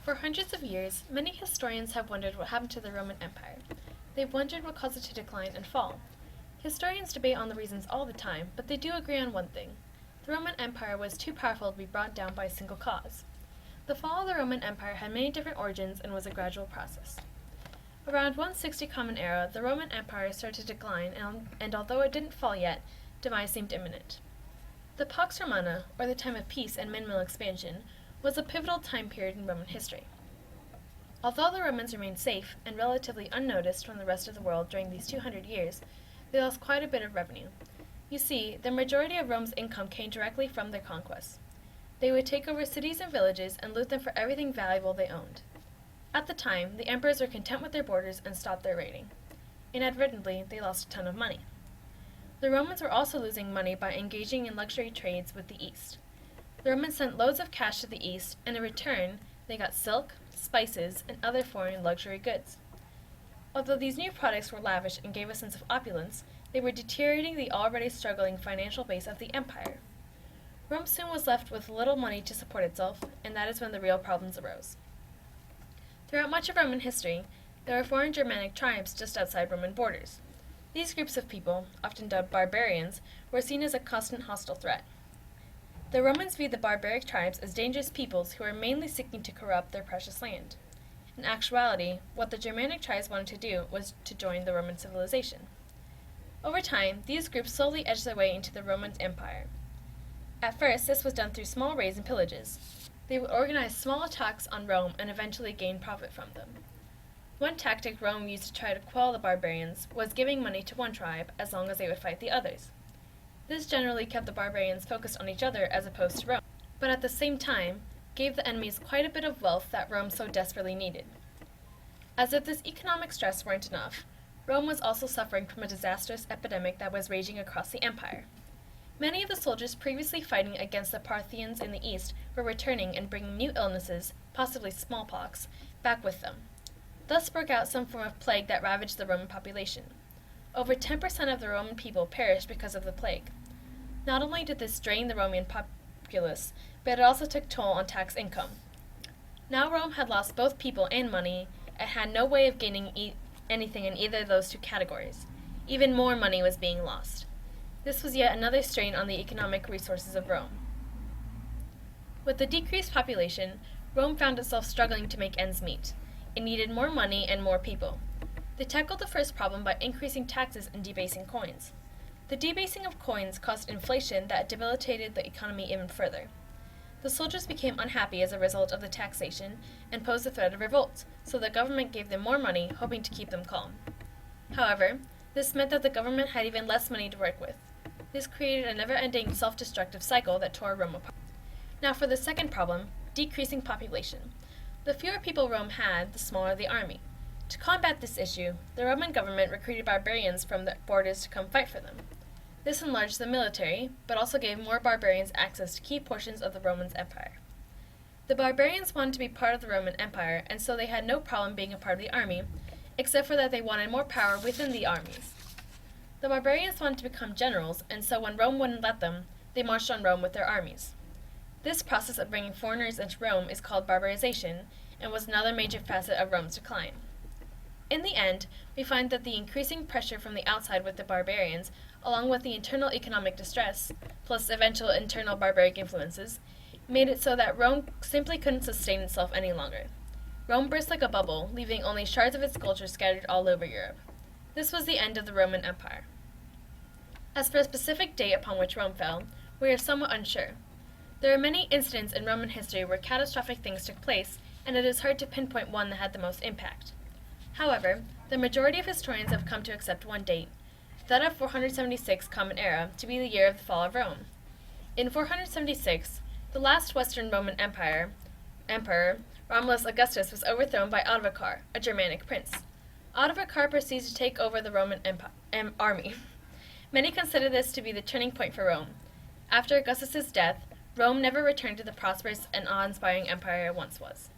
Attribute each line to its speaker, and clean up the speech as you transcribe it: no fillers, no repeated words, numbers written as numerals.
Speaker 1: For hundreds of years, many historians have wondered what happened to the Roman Empire. They've wondered what caused it to decline and fall. Historians debate on the reasons all the time, but they do agree on one thing. The Roman Empire was too powerful to be brought down by a single cause. The fall of the Roman Empire had many different origins and was a gradual process. Around 160 Common Era, the Roman Empire started to decline, and although it didn't fall yet, demise seemed imminent. The Pax Romana, or the time of peace and minimal expansion, was a pivotal time period in Roman history. Although the Romans remained safe and relatively unnoticed from the rest of the world during these 200 years, they lost quite a bit of revenue. You see, the majority of Rome's income came directly from their conquests. They would take over cities and villages and loot them for everything valuable they owned. At the time, the emperors were content with their borders and stopped their raiding. Inadvertently, they lost a ton of money. The Romans were also losing money by engaging in luxury trades with the East. The Romans sent loads of cash to the East, and in return, they got silk, spices, and other foreign luxury goods. Although these new products were lavish and gave a sense of opulence, they were deteriorating the already struggling financial base of the empire. Rome soon was left with little money to support itself, and that is when the real problems arose. Throughout much of Roman history, there were foreign Germanic tribes just outside Roman borders. These groups of people, often dubbed barbarians, were seen as a constant hostile threat. The Romans viewed the barbaric tribes as dangerous peoples who were mainly seeking to corrupt their precious land. In actuality, what the Germanic tribes wanted to do was to join the Roman civilization. Over time, these groups slowly edged their way into the Roman Empire. At first, this was done through small raids and pillages. They would organize small attacks on Rome and eventually gain profit from them. One tactic Rome used to try to quell the barbarians was giving money to one tribe as long as they would fight the others. This generally kept the barbarians focused on each other as opposed to Rome, but at the same time, gave the enemies quite a bit of wealth that Rome so desperately needed. As if this economic stress weren't enough, Rome was also suffering from a disastrous epidemic that was raging across the empire. Many of the soldiers previously fighting against the Parthians in the east were returning and bringing new illnesses, possibly smallpox, back with them. Thus broke out some form of plague that ravaged the Roman population. Over 10% of the Roman people perished because of the plague. Not only did this drain the Roman populace, but it also took toll on tax income. Now Rome had lost both people and money, and had no way of gaining anything in either of those two categories. Even more money was being lost. This was yet another strain on the economic resources of Rome. With the decreased population, Rome found itself struggling to make ends meet. It needed more money and more people. They tackled the first problem by increasing taxes and debasing coins. The debasing of coins caused inflation that debilitated the economy even further. The soldiers became unhappy as a result of the taxation and posed the threat of revolt, so the government gave them more money, hoping to keep them calm. However, this meant that the government had even less money to work with. This created a never-ending self-destructive cycle that tore Rome apart. Now for the second problem, decreasing population. The fewer people Rome had, the smaller the army. To combat this issue, the Roman government recruited barbarians from the borders to come fight for them. This enlarged the military, but also gave more barbarians access to key portions of the Roman Empire. The barbarians wanted to be part of the Roman Empire, and so they had no problem being a part of the army, except for that they wanted more power within the armies. The barbarians wanted to become generals, and so when Rome wouldn't let them, they marched on Rome with their armies. This process of bringing foreigners into Rome is called barbarization, and was another major facet of Rome's decline. In the end, we find that the increasing pressure from the outside with the barbarians, along with the internal economic distress, plus eventual internal barbaric influences, made it so that Rome simply couldn't sustain itself any longer. Rome burst like a bubble, leaving only shards of its culture scattered all over Europe. This was the end of the Roman Empire. As for a specific date upon which Rome fell, we are somewhat unsure. There are many incidents in Roman history where catastrophic things took place, and it is hard to pinpoint one that had the most impact. However, the majority of historians have come to accept one date, that of 476 Common Era, to be the year of the fall of Rome. In 476, the last Western Roman emperor, Romulus Augustus, was overthrown by Ottokar, a Germanic prince. Ottokar proceeded to take over the Roman army. Many consider this to be the turning point for Rome. After Augustus's death, Rome never returned to the prosperous and awe-inspiring empire it once was.